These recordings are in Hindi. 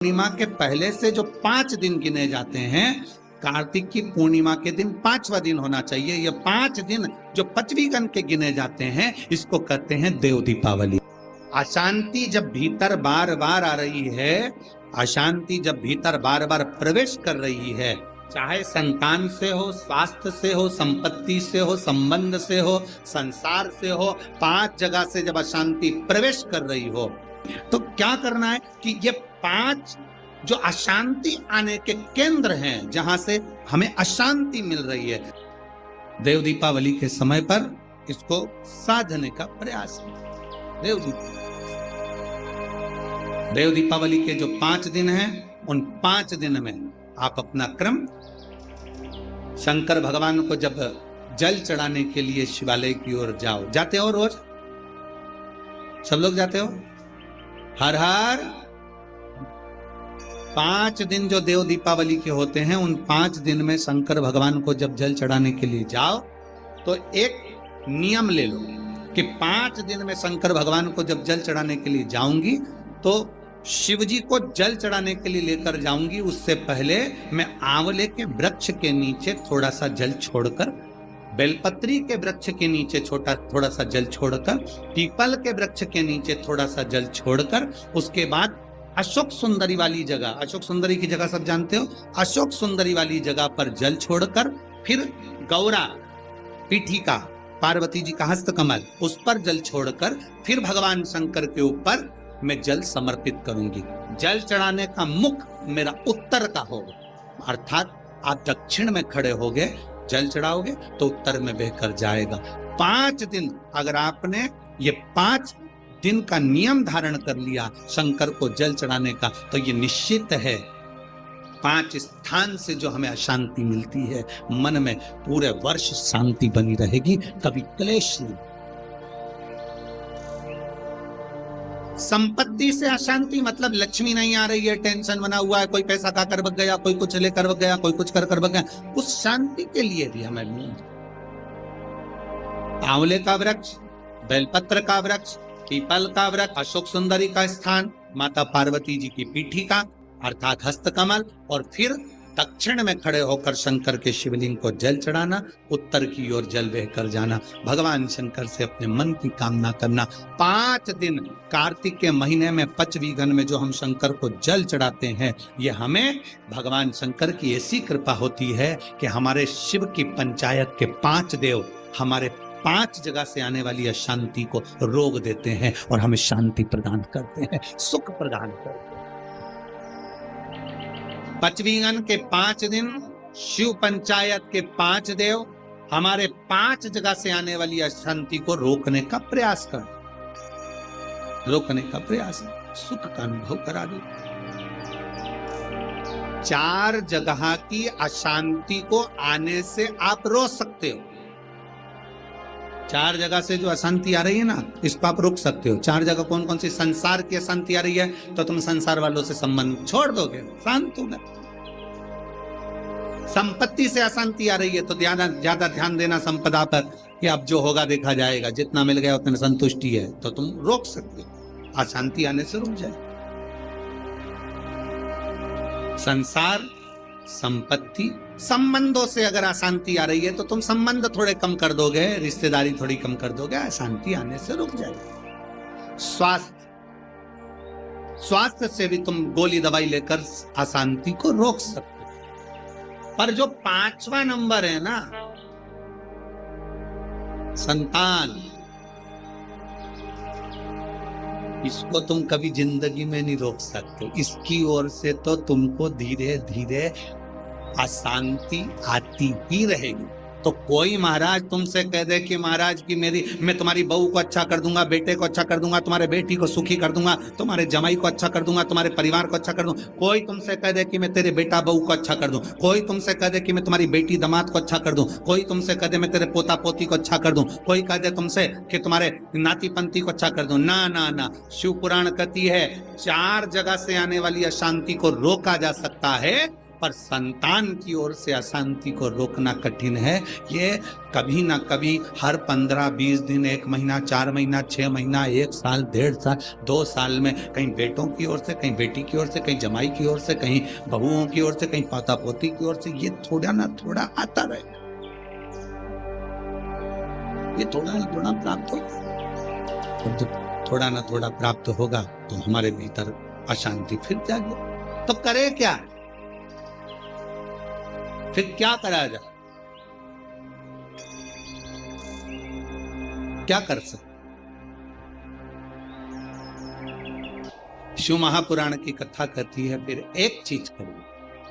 पूर्णिमा के पहले से जो 5 दिन गिने जाते हैं, कार्तिक की पूर्णिमा के दिन 5वां दिन होना चाहिए। ये 5 दिन जो 5वीं गण के गिने जाते हैं, इसको कहते हैं देव दीपावली। अशांति जब भीतर बार बार आ रही है, अशांति जब भीतर बार बार प्रवेश कर रही है, चाहे संतान से हो, स्वास्थ्य से हो, संपत्ति से हो, संबंध से हो, संसार से हो, 5 जगह से जब अशांति प्रवेश कर रही हो, तो क्या करना है कि ये 5 जो अशांति आने के केंद्र हैं, जहां से हमें अशांति मिल रही है, देव दीपावली के समय पर इसको साधने का प्रयास करें। देव दीपावली के जो 5 दिन हैं, उन 5 दिन में आप अपना क्रम, शंकर भगवान को जब जल चढ़ाने के लिए शिवालय की ओर जाओ। जाते हो रोज? सब लोग जाते हो? हर हर 5 दिन जो देव दीपावली के होते हैं, उन 5 दिन में शंकर भगवान को जब जल चढ़ाने के लिए जाओ, तो एक नियम ले लो कि 5 दिन में शंकर भगवान को जब जल चढ़ाने के लिए जाऊंगी, तो शिव जी को जल चढ़ाने के लिए लेकर जाऊंगी, उससे पहले मैं आंवले के वृक्ष के नीचे थोड़ा सा जल छोड़कर, बेलपत्री के वृक्ष के नीचे थोड़ा सा जल छोड़कर, पीपल के वृक्ष के नीचे थोड़ा सा जल छोड़कर, उसके बाद अशोक सुंदरी वाली जगह, अशोक सुंदरी की जगह सब जानते हो, अशोक सुंदरी वाली जगह पर जल छोड़कर, फिर गौरा पीठिका, पार्वती जी का हस्त कमल, उस पर जल छोड़कर, फिर भगवान शंकर के ऊपर मैं जल समर्पित करूंगी। जल चढ़ाने का मुख मेरा उत्तर का होगा, अर्थात आप दक्षिण में खड़े होगे, जल चढ़ाओगे तो उत्तर में बहकर जाएगा। 5 दिन अगर आपने ये 5 दिन का नियम धारण कर लिया शंकर को जल चढ़ाने का, तो ये निश्चित है 5 स्थान से जो हमें अशांति मिलती है, मन में पूरे वर्ष शांति बनी रहेगी, कभी क्लेश नहीं। संपत्ति से अशांति मतलब लक्ष्मी नहीं आ रही है, टेंशन बना हुआ है, कोई पैसा खाकर भग गया, कोई कुछ लेकर भग गया, कोई कुछ कर भग गया, उस शांति के लिए भी हमें आंवले का वृक्ष, बेलपत्र का वृक्ष, पीपल का वृक्ष, अशोक सुंदरी का स्थान, माता पार्वती जी की पीठिका अर्थात हस्तकमल, और फिर दक्षिण में खड़े होकर शंकर के शिवलिंग को जल चढ़ाना, उत्तर की ओर जल बहकर जाना, भगवान शंकर से अपने मन की कामना करना। 5 दिन कार्तिक के महीने में 5वीं गण में जो हम शंकर को जल चढ़ाते हैं, ये हमें भगवान शंकर की ऐसी कृपा होती है कि हमारे शिव की पंचायत के 5 देव हमारे 5 जगह से आने वाली अशांति को रोक देते हैं और हमें शांति प्रदान करते हैं, सुख प्रदान करते हैं। 5वीं गण के 5 दिन, शिव पंचायत के 5 देव हमारे 5 जगह से आने वाली अशांति को रोकने का प्रयास कर, रोकने का प्रयास, सुख का अनुभव करा दो। 4 जगह की अशांति को आने से आप रोक सकते हो। 4 जगह से जो अशांति आ रही है ना, इसको आप रोक सकते हो। 4 जगह कौन कौन सी? संसार की अशांति आ रही है तो तुम संसार वालों से संबंध छोड़ दोगे, शांत होगा। संपत्ति से अशांति आ रही है तो ज्यादा ध्यान देना संपदा पर, कि अब जो होगा देखा जाएगा, जितना मिल गया उतने संतुष्टि है, तो तुम रोक सकते हो, अशांति आने से रुक जाए। संसार, संपत्ति, संबंधों से अगर अशांति आ रही है तो तुम संबंध थोड़े कम कर दोगे, रिश्तेदारी थोड़ी कम कर दोगे, अशांति आने से रुक जाएगी। स्वास्थ्य से भी तुम गोली दवाई लेकर अशांति को रोक सकते हो। पर जो 5वां नंबर है ना, संतान, इसको तुम कभी जिंदगी में नहीं रोक सकते। इसकी ओर से तो तुमको धीरे धीरे अशांति आती ही रहेगी। तो कोई महाराज तुमसे कह दे कि महाराज की मैं तुम्हारी बहू को अच्छा कर दूंगा, बेटे को अच्छा कर दूंगा, तुम्हारे बेटी को सुखी कर दूंगा, तुम्हारे जमाई को अच्छा कर दूंगा, तुम्हारे परिवार को अच्छा कर दूंगा। कोई तुमसे कह दे कि मैं तेरे बेटा बहू को अच्छा कर दूं, कोई तुमसे कह दे कि मैं तुम्हारी बेटी दामाद को अच्छा कर दूं, कोई तुमसे कह दे मैं तेरे पोता पोती को अच्छा कर दूं, कोई कह दे तुमसे कि तुम्हारे नाती पंती को अच्छा कर दूं। ना ना ना, शिव पुराण कहती है 4 जगह से आने वाली अशांति को रोका जा सकता है पर संतान की ओर से अशांति को रोकना कठिन है। ये कभी ना कभी हर 15-20 दिन, 1 महीना, 4 महीना, 6 महीना, 1 साल, 1.5 साल, 2 साल में कहीं बेटों की ओर से, कहीं बेटी की ओर से, कहीं जमाई की ओर से, कहीं बहुओं की ओर से, कहीं पोता पोती की ओर से, ये थोड़ा ना थोड़ा आता रहेगा। ये थोड़ा ना थोड़ा प्राप्त होगा। और जब थोड़ा ना थोड़ा प्राप्त होगा तो हमारे भीतर अशांति फिर जागे। तो करे क्या? फिर क्या करा जाए? क्या कर सकते? शिव महापुराण की कथा कहती है फिर एक चीज करिए,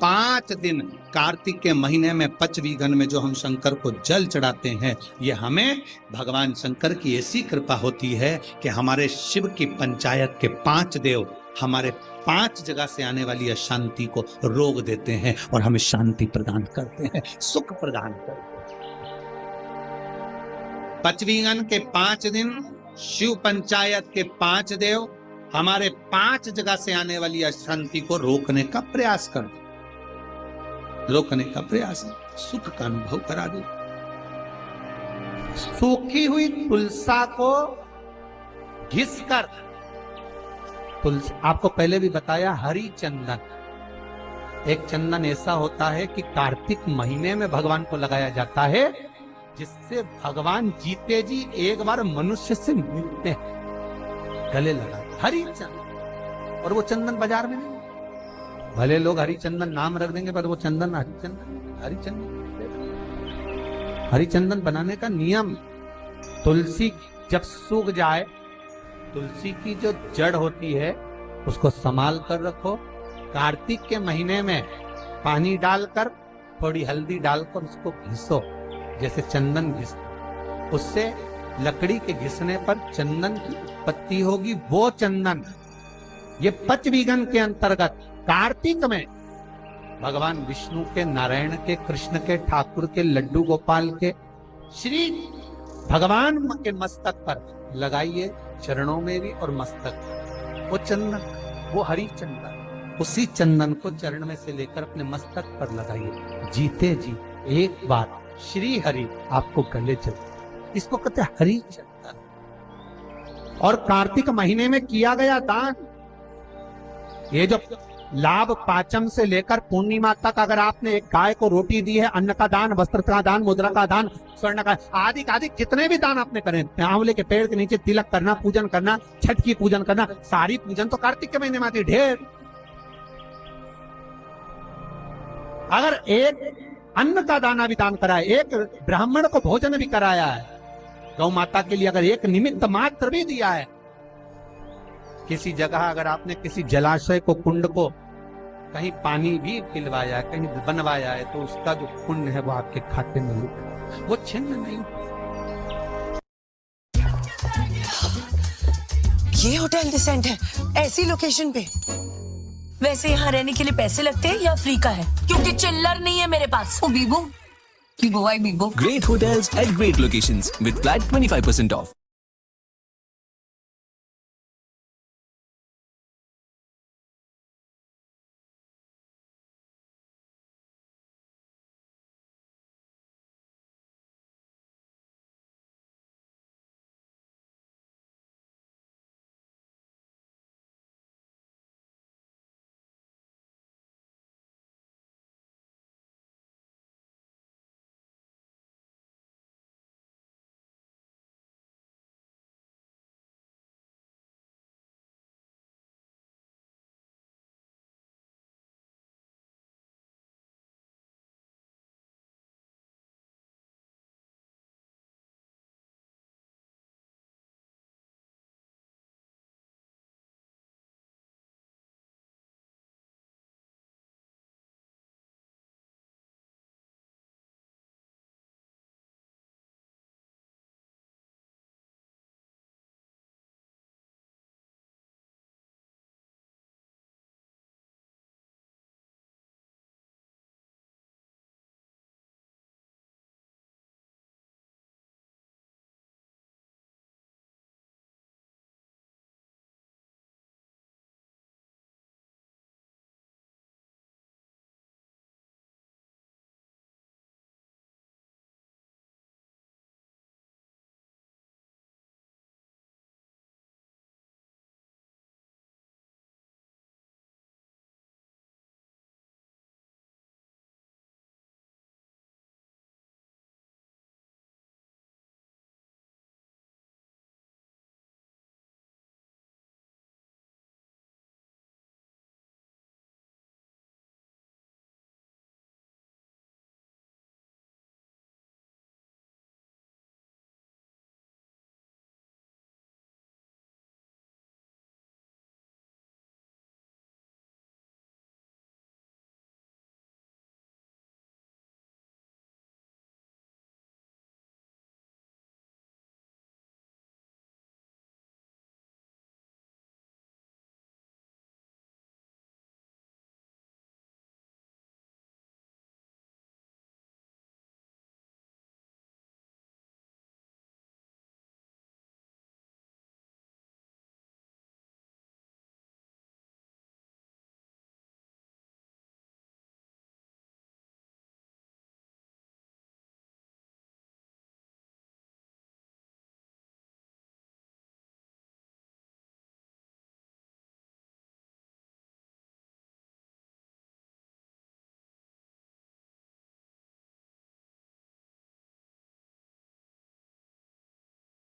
5 दिन कार्तिक के महीने में 5वीं गण में जो हम शंकर को जल चढ़ाते हैं, ये हमें भगवान शंकर की ऐसी कृपा होती है कि हमारे शिव की पंचायत के 5 देव हमारे 5 जगह से आने वाली अशांति को रोक देते हैं और हमें शांति प्रदान करते हैं, सुख प्रदान करते हैं। 5वीं गण के 5 दिन शिव पंचायत के 5 देव हमारे 5 जगह से आने वाली अशांति को रोकने का प्रयास करते, रोकने का प्रयास, सुख का अनुभव करा दे। सूखी हुई तुलसा को घिसकर, तुलसी आपको पहले भी बताया, हरी चंदन, एक चंदन ऐसा होता है कि कार्तिक महीने में भगवान को लगाया जाता है, जिससे भगवान जीते जी एक बार मनुष्य से मिलते हैं, गले लगा हरी चंदन। और वो चंदन बाजार में नहीं, भले लोग हरी चंदन नाम रख देंगे, पर वो चंदन हरी चंदन बनाने का नियम, तुलसी जब सूख जाए, तुलसी की जो जड़ होती है उसको संभाल कर रखो, कार्तिक के महीने में पानी डालकर थोड़ी हल्दी डालकर उसको घिसो, जैसे चंदन घिसो, उससे लकड़ी के घिसने पर चंदन की उत्पत्ति होगी। वो चंदन, ये 5वीं गण के अंतर्गत कार्तिक में भगवान विष्णु के, नारायण के, कृष्ण के, ठाकुर के, लड्डू गोपाल के, श्री भगवान के मस्तक पर लगाइए, चरणों में भी और मस्तक। वो चंदन, वो हरी चंदन, उसी चंदन को चरण में से लेकर अपने मस्तक पर लगाइए, जीते जी एक बार श्री हरि आपको गले चलते, इसको कहते हैं हरी चंदन। और कार्तिक महीने में किया गया दान, ये जो लाभ पाचम से लेकर पूर्णिमा तक अगर आपने एक गाय को रोटी दी है, अन्न का दान, वस्त्र का दान, मुद्रा का दान, स्वर्ण का, आदि आदि जितने भी दान आपने करे, आंवले के पेड़ के नीचे तिलक करना, पूजन करना, छठ की पूजन करना, सारी पूजन तो कार्तिक के महीने में आती, ढेर। अगर एक अन्न का दाना भी दान कराया, एक ब्राह्मण को भोजन भी कराया है, गौ माता के लिए अगर एक निमित्त मात्र भी दिया है, किसी जगह अगर आपने किसी जलाशय को, कुंड को कहीं पानी भी पिलवाया है, कहीं बनवाया है, तो उसका जो पुण्य है वो आपके खाते में लुटेगा, वो छिन्न नहीं। ये होटल डिसेंट है, ऐसी लोकेशन पे। वैसे यहाँ रहने के लिए पैसे लगते हैं या फ्री का है? क्योंकि चिल्लर नहीं है मेरे पास। ओ बीबो, बीबो आई बीबो। Great hotels at great locations with flat 25% off.